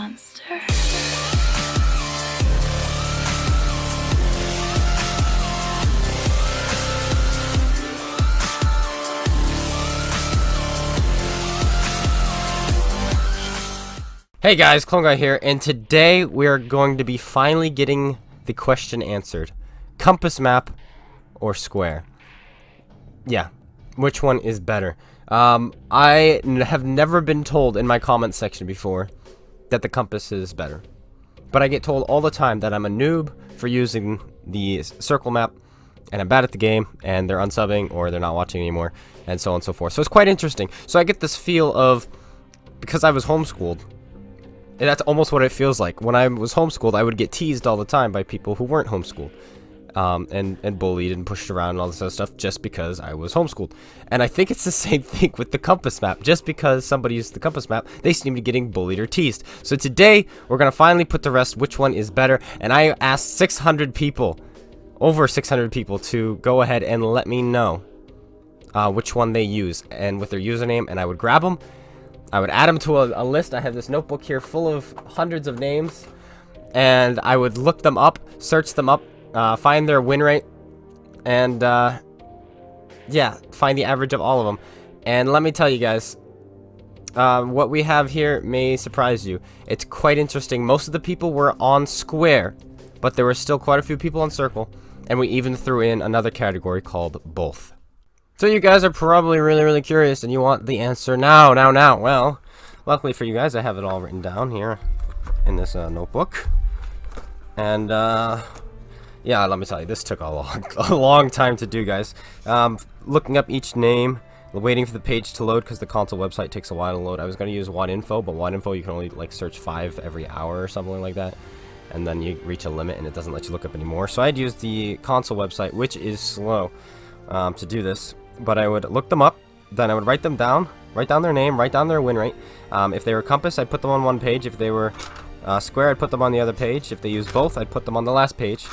monster. Hey guys, Clone Guy here, and today we are going to be finally getting the question answered. Compass map or square? Yeah, which one is better? I have never been told in my comment section before that the compass is better. But I get told all the time that I'm a noob for using the circle map, and I'm bad at the game, and they're unsubbing, or they're not watching anymore, and so on and so forth. So it's quite interesting. So I get this feel of, because I was homeschooled, and that's almost what it feels like. When I was homeschooled, I would get teased all the time by people who weren't homeschooled. And bullied and pushed around and all this other stuff just because I was homeschooled. And I think it's the same thing with the compass map. Just because somebody used the compass map, they seem to be getting bullied or teased. So today, we're going to finally put to rest which one is better. And I asked 600 people, over 600 people, to go ahead and let me know which one they use and with their username. And I would grab them. I would add them to a list. I have this notebook here full of hundreds of names. And I would look them up, search them up. Find their win rate, and yeah, find the average of all of them. And let me tell you guys, what we have here may surprise you. It's quite interesting. Most of the people were on square, but there were still quite a few people on circle, and we even threw in another category called both. So you guys are probably really curious, and you want the answer now. Well, luckily for you guys, I have it all written down here in this notebook, and yeah, let me tell you, this took a long time to do, guys. Looking up each name, waiting for the page to load because the console website takes a while to load. I was going to use WhatInfo, but WhatInfo you can only like search 5 every hour or something like that, and then you reach a limit and it doesn't let you look up anymore. So I'd use the console website, which is slow to do this. But I would look them up, then I would write them down, write down their name, write down their win rate. If they were compass, I'd put them on one page. If they were square, I'd put them on the other page. If they used both, I'd put them on the last page.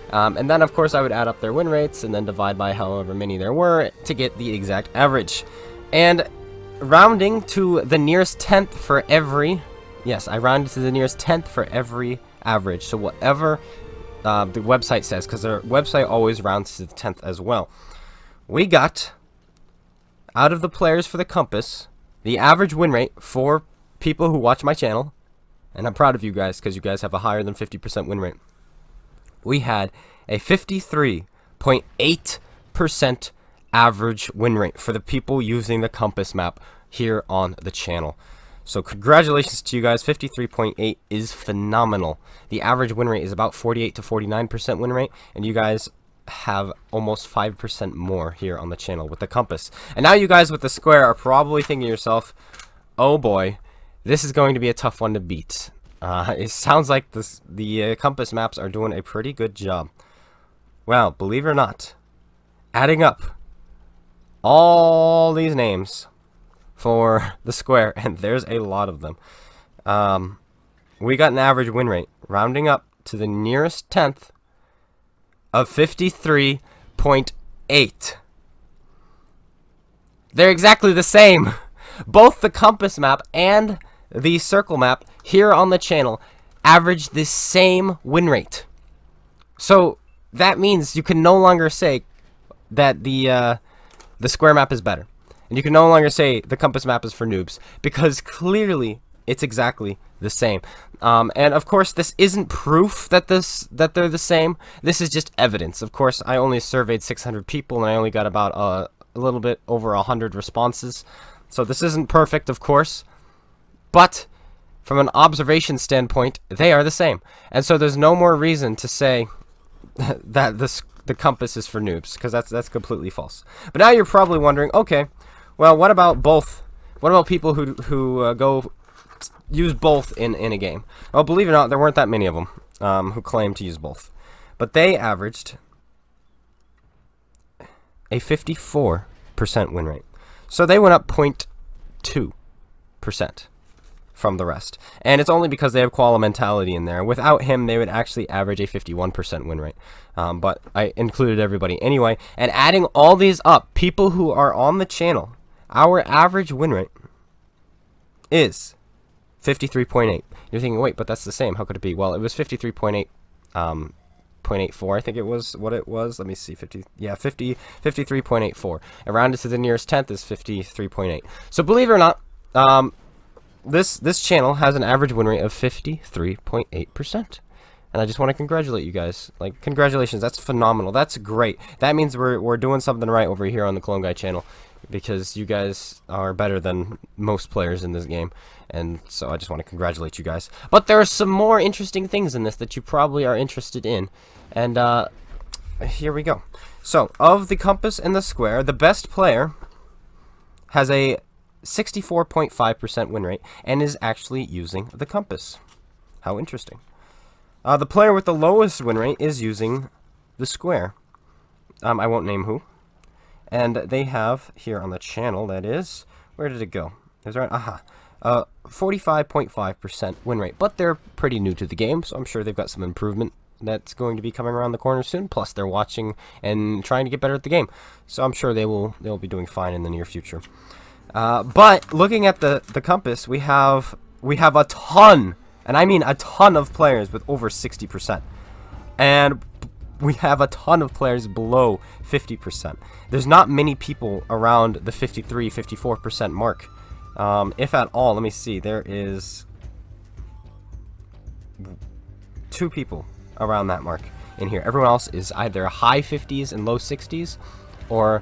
And then, of course, I would add up their win rates and then divide by however many there were to get the exact average. And rounding to the nearest tenth for every... Yes, I rounded to the nearest tenth for every average. So whatever the website says, because their website always rounds to the tenth as well. We got, out of the players for the compass, the average win rate for people who watch my channel. And I'm proud of you guys, because you guys have a higher than 50% win rate. We had a 53.8% average win rate for the people using the compass map here on the channel. So congratulations to you guys. 53.8 is phenomenal. The average win rate is about 48 to 49% win rate, and you guys have almost 5% more here on the channel with the compass. And now you guys with the square are probably thinking to yourself, oh boy, this is going to be a tough one to beat. It sounds like the compass maps are doing a pretty good job. Well, believe it or not, adding up all these names for the square, and there's a lot of them, we got an average win rate, rounding up to the nearest tenth, of 53.8. They're exactly the same. Both the compass map and the circle map here on the channel average the same win rate. So that means you can no longer say that the square map is better, and you can no longer say the compass map is for noobs, because clearly it's exactly the same. And of course, this isn't proof that they're the same. This is just evidence. Of course, I only surveyed 600 people, and I only got about a little bit over 100 responses. So this isn't perfect, of course. But from an observation standpoint, they are the same. And so there's no more reason to say that the compass is for noobs, because that's completely false. But now you're probably wondering, okay, well, what about both? What about people who go use both in a game? Well, believe it or not, there weren't that many of them who claimed to use both. But they averaged a 54% win rate. So they went up 0.2% from the rest. And it's only because they have Koala Mentality in there. Without him, they would actually average a 51% win rate. But I included everybody anyway. And adding all these up, people who are on the channel, our average win rate is 53.8. You're thinking, wait, but that's the same. How could it be? Well, it was 53.8, 0.84, I think it was what it was. Let me see, 53.84. And rounded to the nearest tenth is 53.8. So believe it or not, this channel has an average win rate of 53.8%. And I just want to congratulate you guys. Like, congratulations, that's phenomenal. That's great. That means we're doing something right over here on the Clone Guy channel, because you guys are better than most players in this game. And so I just want to congratulate you guys. But there are some more interesting things in this that you probably are interested in. And here we go. So, of the compass and the square, the best player has a 64.5% win rate and is actually using the compass. How interesting. The player with the lowest win rate is using the square. I won't name who. And they have here on the channel, that is, where did it go? Is there an 45.5% win rate, but they're pretty new to the game, so I'm sure they've got some improvement that's going to be coming around the corner soon. Plus, they're watching and trying to get better at the game, so I'm sure they'll be doing fine in the near future. But looking at the compass, we have a ton, and I mean a ton of players with over 60%, and we have a ton of players below 50%. There's not many people around the 53-54% mark. If at all. Let me see, there is 2 people around that mark in here. Everyone else is either high 50s and low 60s or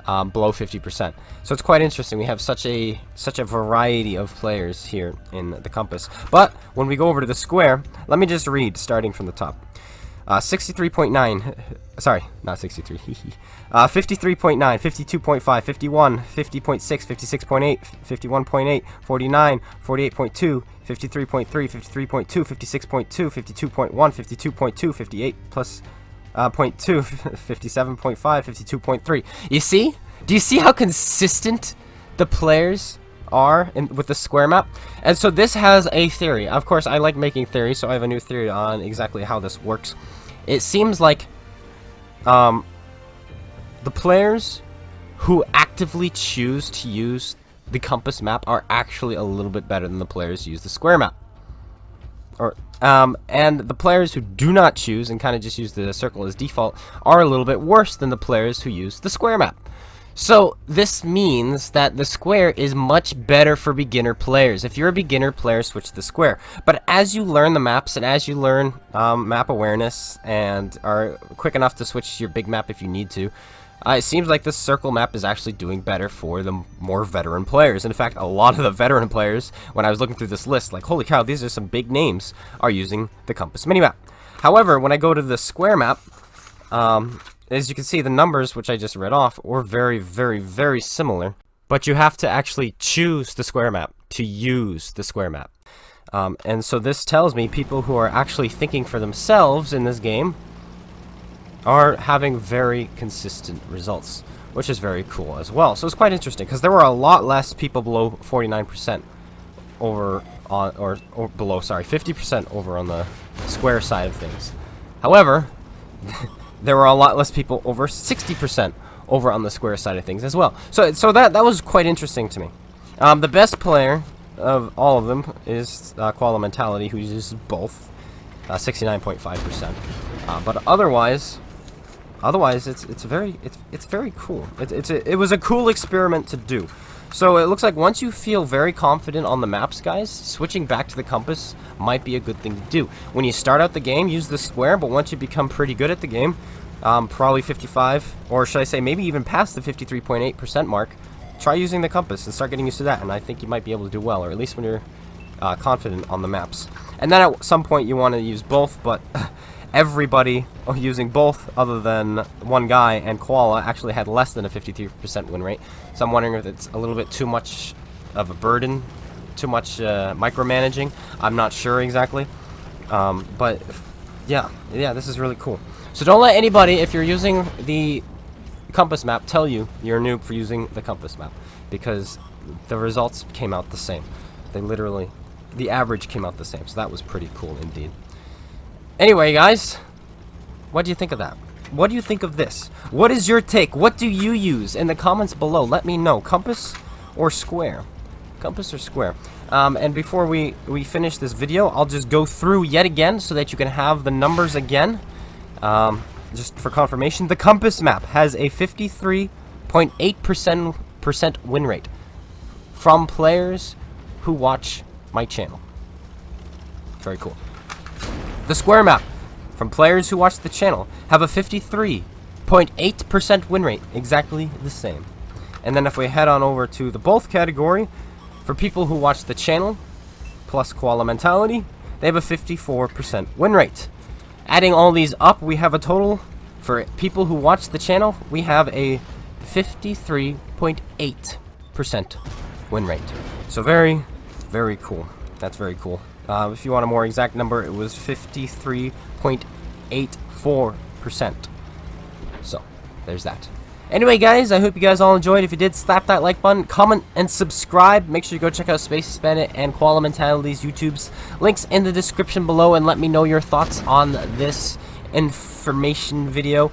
below 50%. So it's quite interesting. We have such a variety of players here in the compass. But when we go over to the square, let me just read starting from the top. 63.9, sorry, not 63, 53.9, 52.5, 51, 50.6, 56.8, 51.8, 49, 48.2, 53.3, 53.2, 56.2, 52.1, 52.2, 58 plus 0.2, 57.5, 52.3. You see? Do you see how consistent the players are with the square map? And so this has a theory. Of course, I like making theories, so I have a new theory on exactly how this works. It seems like the players who actively choose to use the compass map are actually a little bit better than the players who use the square map. And the players who do not choose and kind of just use the circle as default are a little bit worse than the players who use the square map. So this means that the square is much better for beginner players. If you're a beginner player, switch to the square. But as you learn the maps and as you learn map awareness and are quick enough to switch to your big map if you need to, it seems like the circle map is actually doing better for the more veteran players. In fact, a lot of the veteran players, when I was looking through this list, like, holy cow, these are some big names, are using the compass minimap. However, when I go to the square map, as you can see, the numbers, which I just read off, were very, very, very similar. But you have to actually choose the square map to use the square map. And so this tells me people who are actually thinking for themselves in this game are having very consistent results, which is very cool as well. So it's quite interesting, because there were a lot less people below 49% over on, or below, sorry, 50% over on the square side of things. However, there were a lot less people over 60% over on the square side of things as well. So that was quite interesting to me. The best player of all of them is Koala Mentality, who uses both, 69.5%. But otherwise, it's very cool. It was a cool experiment to do. So it looks like once you feel very confident on the maps, guys, switching back to the compass might be a good thing to do. When you start out the game, use the square, but once you become pretty good at the game, probably 55, or should I say maybe even past the 53.8% mark, try using the compass and start getting used to that, and I think you might be able to do well, or at least when you're confident on the maps. And then at some point you want to use both, but everybody using both other than one guy and Koala actually had less than a 53% win rate. So I'm wondering if it's a little bit too much of a burden, too much micromanaging. I'm not sure exactly. But yeah, this is really cool. So don't let anybody, if you're using the compass map, tell you you're a noob for using the compass map, because the results came out the same. The average came out the same. So that was pretty cool indeed. Anyway, guys, what do you think of that? What do you think of this? What is your take? What do you use? In the comments below, let me know. Compass or square? Compass or square? And before we finish this video, I'll just go through yet again so that you can have the numbers again. Just for confirmation, the compass map has a 53.8% win rate from players who watch my channel. Very cool. The square map from players who watch the channel have a 53.8% win rate, exactly the same. And then if we head on over to the both category, for people who watch the channel plus Koala Mentality, they have a 54% win rate. Adding all these up, we have a total for people who watch the channel, we have a 53.8% win rate. So very, very cool. That's very cool. If you want a more exact number, it was 53.84%. So, there's that. Anyway, guys, I hope you guys all enjoyed. If you did, slap that like button, comment, and subscribe. Make sure you go check out SpaceBANDIT and Koala Mentality's YouTube's links in the description below, and let me know your thoughts on this information video,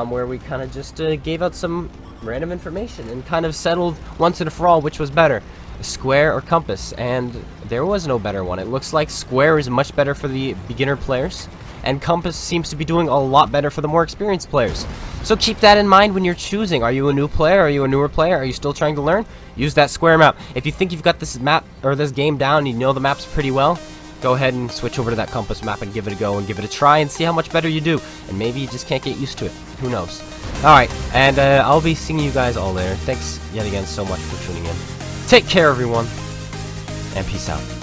where we kind of just gave out some random information and kind of settled once and for all which was better, square or compass. And there was no better one. It looks like square is much better for the beginner players, and compass seems to be doing a lot better for the more experienced players. So keep that in mind when you're choosing. Are you a new player? Are you a newer player? Are you still trying to learn? Use that square map. If you think you've got this map or this game down and you know the maps pretty well, go ahead and switch over to that compass map and give it a go and give it a try and see how much better you do. And maybe you just can't get used to it. Who knows? Alright, and I'll be seeing you guys all later. Thanks yet again so much for tuning in. Take care, everyone, and peace out.